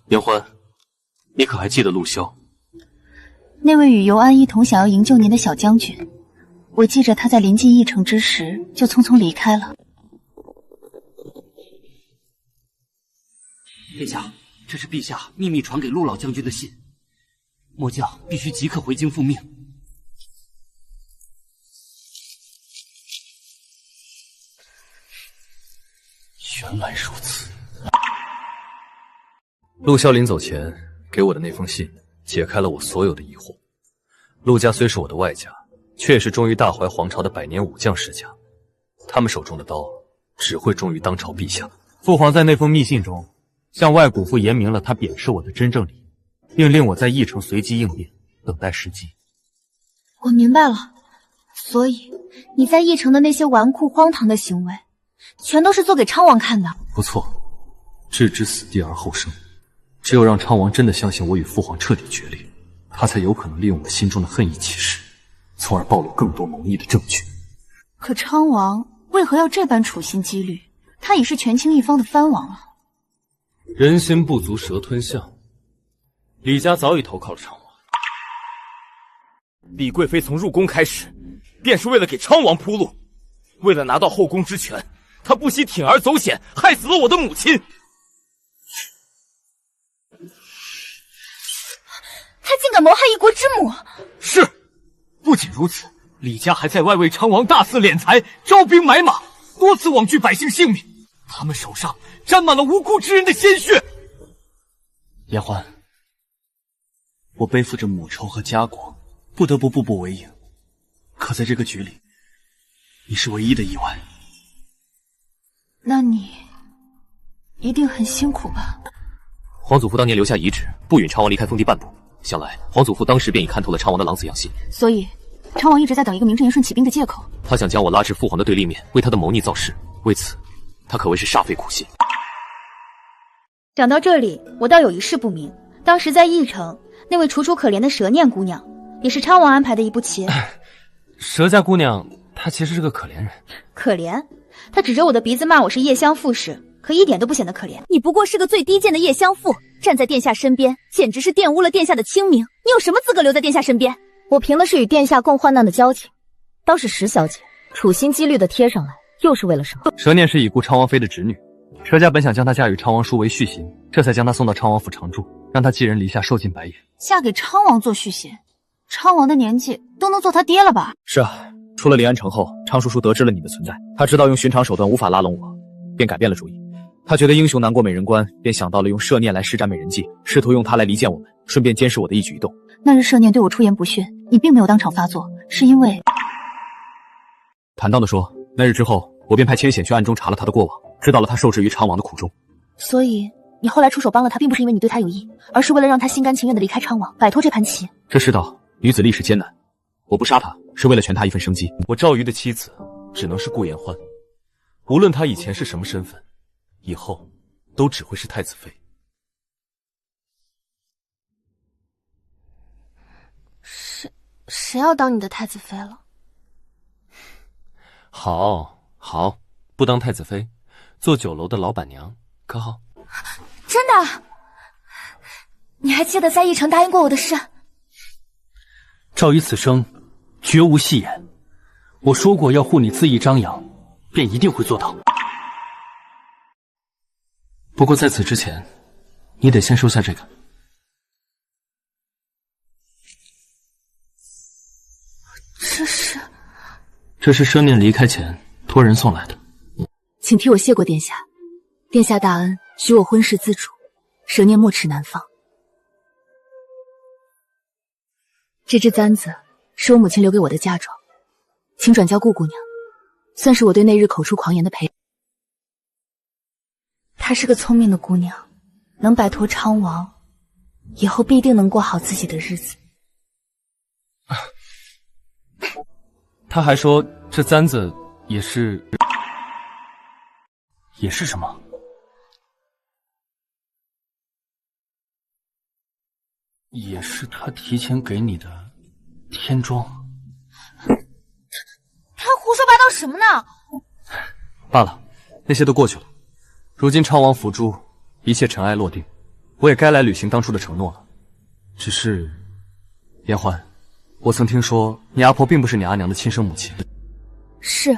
杨欢，你可还记得陆骁？那位与尤安一同想要营救您的小将军，我记着他在临近翼城之时就匆匆离开了。殿下，这是陛下秘密传给陆老将军的信，末将必须即刻回京复命。原来如此。陆骁临走前给我的那封信，解开了我所有的疑惑。陆家虽是我的外家，却是忠于大怀皇朝的百年武将世家，他们手中的刀只会忠于当朝陛下。父皇在那封密信中，向外祖父言明了他贬视我的真正理由，并令我在翼城随机应变，等待时机。我明白了，所以你在翼城的那些纨绔荒唐的行为，全都是做给昌王看的。不错，置之死地而后生。只有让昌王真的相信我与父皇彻底决裂，他才有可能利用我心中的恨意起事，从而暴露更多谋逆的证据。可昌王为何要这般处心积虑？他已是权倾一方的藩王了。人心不足蛇吞象，李家早已投靠了昌王。李贵妃从入宫开始，便是为了给昌王铺路，为了拿到后宫之权，她不惜铤而走险，害死了我的母亲。他竟敢谋害一国之母！是，不仅如此，李家还在外为昌王大肆敛财，招兵买马，多次枉拒百姓性命。他们手上沾满了无辜之人的鲜血。严欢，我背负着母仇和家国，不得不步步为营。可在这个局里，你是唯一的意外。那你一定很辛苦吧？皇祖父当年留下遗旨，不允昌王离开封地半步。想来，皇祖父当时便已看透了昌王的狼子养性，所以昌王一直在等一个名正言顺起兵的借口。他想将我拉至父皇的对立面，为他的谋逆造势。为此，他可谓是煞费苦心。讲到这里，我倒有一事不明。当时在翼城，那位楚楚可怜的蛇念姑娘，也是昌王安排的一步棋。蛇家姑娘，她其实是个可怜人。可怜？她指着我的鼻子骂我是夜香妇时，可一点都不显得可怜。你不过是个最低贱的夜香妇，站在殿下身边，简直是玷污了殿下的清明。你有什么资格留在殿下身边？我凭的是与殿下共患难的交情。倒是石小姐，处心积虑的贴上来，又是为了什么？蛇念是已故昌王妃的侄女，蛇家本想将她嫁与昌王叔为续弦，这才将她送到昌王府常住，让她寄人篱下，受尽白眼。嫁给昌王做续弦？昌王的年纪都能做他爹了吧？是啊，出了临安城后，昌叔叔得知了你的存在，他知道用寻常手段无法拉拢我，便改变了主意。他觉得英雄难过美人关，便想到了用赦念来施展美人计，试图用它来离间我们，顺便监视我的一举一动。那日赦念对我出言不逊，你并没有当场发作，是因为……坦荡地说，那日之后，我便派牵险去暗中查了他的过往，知道了他受制于昌王的苦衷。所以你后来出手帮了他，并不是因为你对他有意，而是为了让他心甘情愿地离开昌王，摆脱这盘棋。这世道，女子历史艰难，我不杀他，是为了全他一份生机。我赵瑜的妻子，只能是顾延欢。无论他以前是什么身份，以后都只会是太子妃。谁要当你的太子妃了？好，不当太子妃，做酒楼的老板娘，可好？真的？你还记得在翼城答应过我的事？赵于此生绝无戏言，我说过要护你恣意张扬，便一定会做到。不过在此之前，你得先收下这个。这是奢念离开前托人送来的，请替我谢过殿下。殿下大恩，许我婚事自主，奢念没齿难放。这只簪子是我母亲留给我的嫁妆，请转交顾姑娘，算是我对那日口出狂言的赔。她是个聪明的姑娘，能摆脱昌王，以后必定能过好自己的日子。他还说这簪子也是……也是什么？也是他提前给你的天妆。他胡说八道什么呢？罢了，那些都过去了。如今昌王伏诛，一切尘埃落定，我也该来履行当初的承诺了。只是，颜欢，我曾听说你阿婆并不是你阿娘的亲生母亲。是，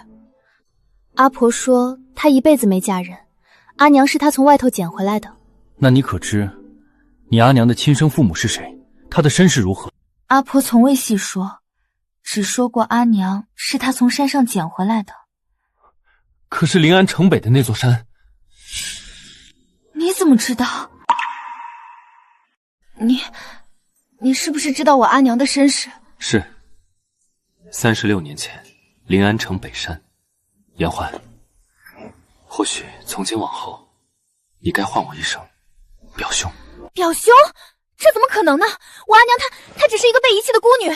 阿婆说她一辈子没嫁人，阿娘是她从外头捡回来的。那你可知你阿娘的亲生父母是谁？她的身世如何？阿婆从未细说，只说过阿娘是她从山上捡回来的。可是临安城北的那座山，你怎么知道？你是不是知道我阿娘的身世？是36年前，临安城北山。颜欢，或许从今往后，你该唤我一声表兄。表兄？这怎么可能呢？我阿娘她只是一个被遗弃的孤女。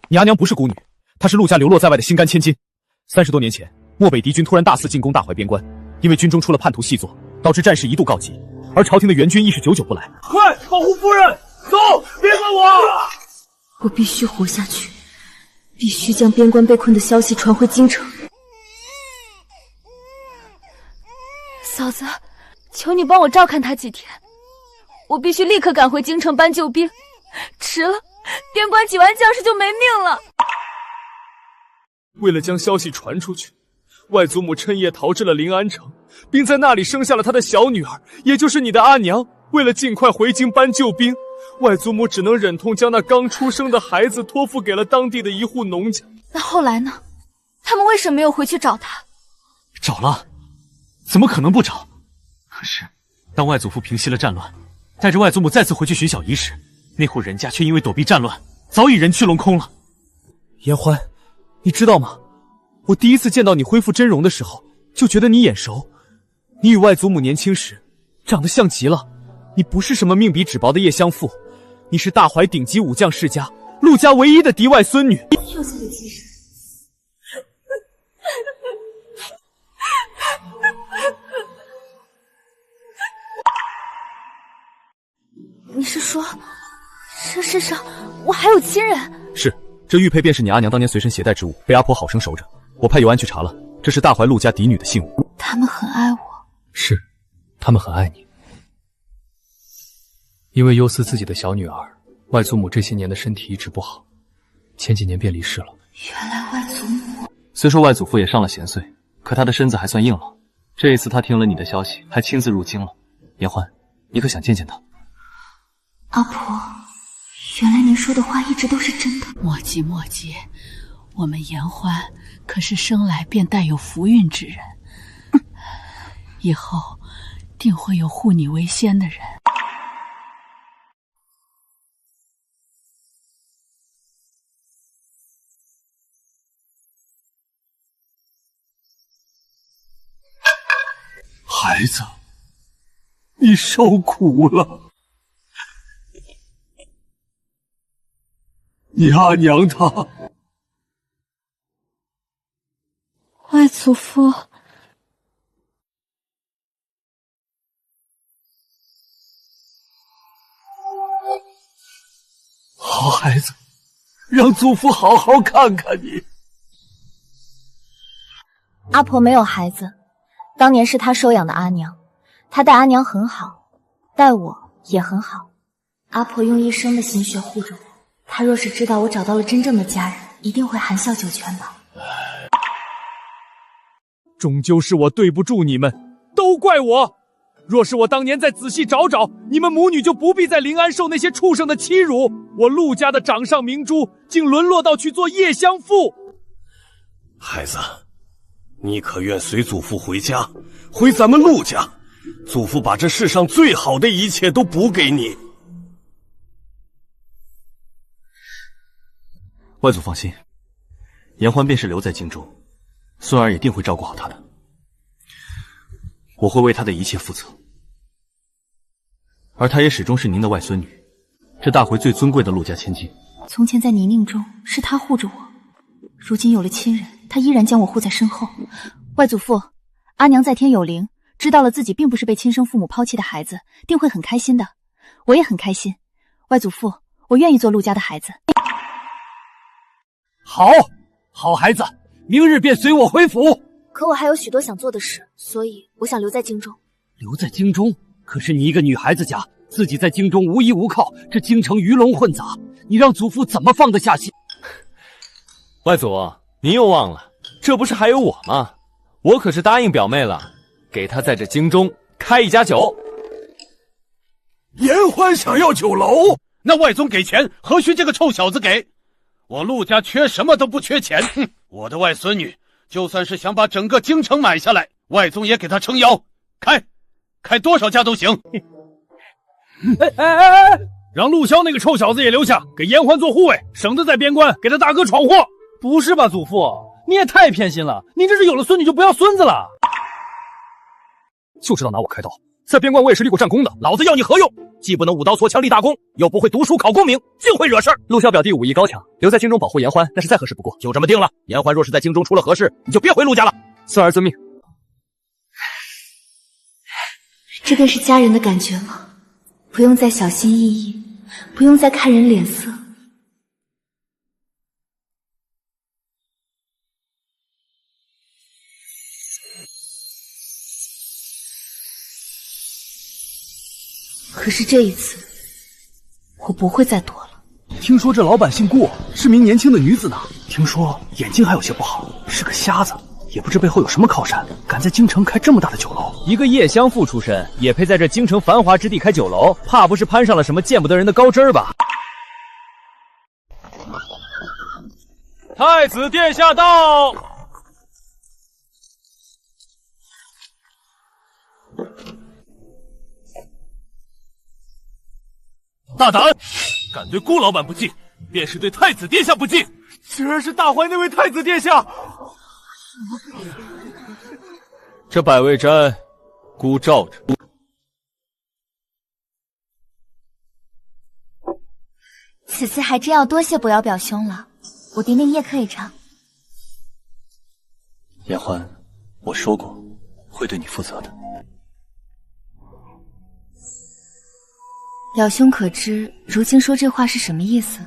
你阿娘不是孤女，她是陆家流落在外的心肝千金。30多年前，漠北敌军突然大肆进攻大淮边关，因为军中出了叛徒细作，导致战事一度告急，而朝廷的援军亦是久久不来。快保护夫人！走，别管我！我必须活下去，必须将边关被困的消息传回京城。嫂子，求你帮我照看他几天，我必须立刻赶回京城搬救兵，迟了，边关几万将士就没命了。为了将消息传出去，外祖母趁夜逃至了临安城，并在那里生下了她的小女儿，也就是你的阿娘。为了尽快回京搬救兵，外祖母只能忍痛将那刚出生的孩子托付给了当地的一户农家。那后来呢？他们为什么没有回去找他？找了，怎么可能不找？可是，当外祖父平息了战乱，带着外祖母再次回去寻小姨时，那户人家却因为躲避战乱，早已人去楼空了。颜欢，你知道吗？我第一次见到你恢复真容的时候，就觉得你眼熟。你与外祖母年轻时长得像极了。你不是什么命比纸薄的叶香妇，你是大淮顶级武将世家陆家唯一的嫡外孙女。又是个机神。你是说，这世上我还有亲人？是，这玉佩便是你阿娘当年随身携带之物，被阿婆好生守着。我派尤安去查了，这是大淮陆家嫡女的信物。他们很爱我。是，他们很爱你。因为忧思自己的小女儿，外祖母这些年的身体一直不好，前几年便离世了。原来外祖母……虽说外祖父也上了弦岁，可他的身子还算硬朗。这一次他听了你的消息，还亲自入京了。颜欢，你可想见见他？阿婆，原来您说的话一直都是真的。莫急莫急，我们颜欢可是生来便带有福运之人，以后定会有护你为先的人。孩子，你受苦了。你阿娘她……外祖父，好孩子，让祖父好好看看你。阿婆没有孩子，当年是她收养的阿娘，她待阿娘很好，待我也很好。阿婆用一生的心血护着我，她若是知道我找到了真正的家人，一定会含笑九泉的。终究是我对不住你们，都怪我。若是我当年再仔细找找，你们母女就不必在临安受那些畜生的欺辱。我陆家的掌上明珠，竟沦落到去做叶香妇。孩子，你可愿随祖父回家，回咱们陆家？祖父把这世上最好的一切都补给你。外祖放心，颜欢便是留在京中，孙儿也定会照顾好他的。我会为他的一切负责，而她也始终是您的外孙女，这大回最尊贵的陆家千金。从前在泥泞中是她护着我，如今有了亲人，她依然将我护在身后。外祖父，阿娘在天有灵，知道了自己并不是被亲生父母抛弃的孩子，定会很开心的。我也很开心。外祖父，我愿意做陆家的孩子。好，好孩子，明日便随我回府。可我还有许多想做的事，所以我想留在京中。留在京中？可是你一个女孩子家，自己在京中无依无靠，这京城鱼龙混杂，你让祖父怎么放得下心？外祖，您又忘了，这不是还有我吗？我可是答应表妹了，给她在这京中开一家酒。严欢想要酒楼，那外宗给钱，何须这个臭小子给？我陆家缺什么都不缺钱。哼，我的外孙女就算是想把整个京城买下来，外宗也给他撑腰。开多少家都行。让陆骁那个臭小子也留下，给严欢做护卫，省得在边关给他大哥闯祸。不是吧，祖父，你也太偏心了！您这是有了孙女就不要孙子了。就知道拿我开刀，在边关我也是立过战功的，老子要你何用？既不能舞刀搓枪立大功，又不会读书考功名，净会惹事儿。陆骁表弟武艺高强，留在京中保护严欢，那是再合适不过。就这么定了。严欢若是在京中出了何事，你就别回陆家了。孙儿遵命。这便是家人的感觉了，不用再小心翼翼，不用再看人脸色。可是这一次，我不会再躲了。听说这老板姓顾，是名年轻的女子呢。听说眼睛还有些不好，是个瞎子。也不知背后有什么靠山，敢在京城开这么大的酒楼。一个叶襄父出身，也配在这京城繁华之地开酒楼？怕不是攀上了什么见不得人的高枝儿吧？太子殿下到！大胆！敢对顾老板不敬，便是对太子殿下不敬。侄儿是大怀那位太子殿下。这百味斋，孤罩着。此次还真要多谢伯瑶表兄了，我点点也可以尝。严欢，我说过会对你负责的。表兄可知如今说这话是什么意思？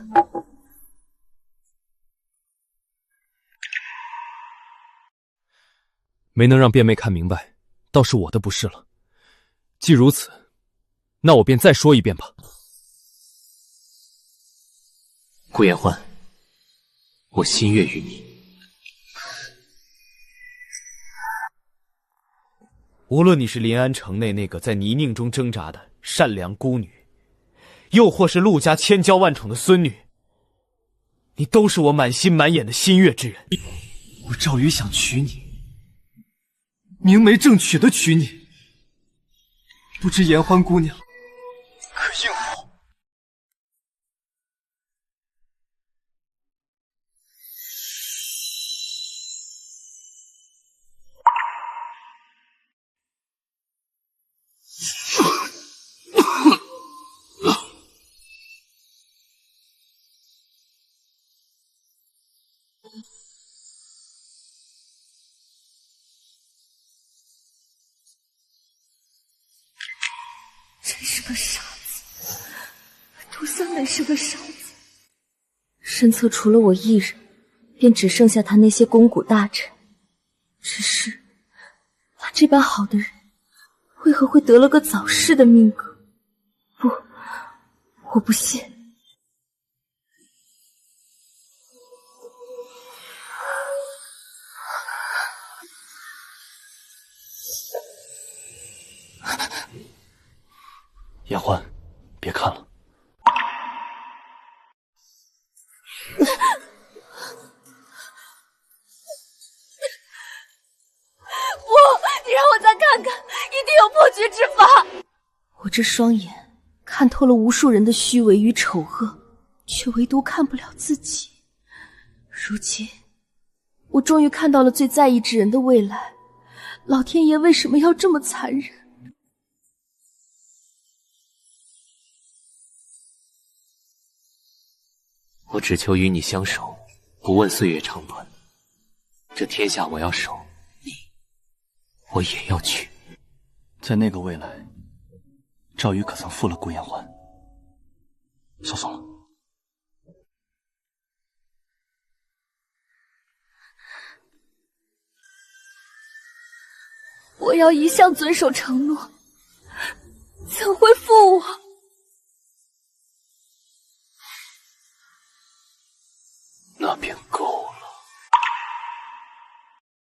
没能让便妹看明白，倒是我的不是了。既如此，那我便再说一遍吧。顾延欢，我心悦于你。无论你是临安城内那个在泥泞中挣扎的善良孤女，又或是陆家千娇万宠的孙女，你都是我满心满眼的心悦之人。我赵宇想娶你，明媒正娶的娶你，不知严欢姑娘可应否？真是个傻子，杜香梅是个傻子。身侧除了我一人，便只剩下他那些肱骨大臣。只是他这般好的人，为何会得了个早逝的命格？不，我不信。严欢，别看了。不，你让我再看看，一定有破局之法。我这双眼看透了无数人的虚伪与丑恶，却唯独看不了自己。如今，我终于看到了最在意之人的未来。老天爷为什么要这么残忍？我只求与你相守，不问岁月长短。这天下我要守，你我也要娶。在那个未来，赵宇可曾负了顾延欢？小宋了。我要一向遵守承诺，怎会负我？那便够。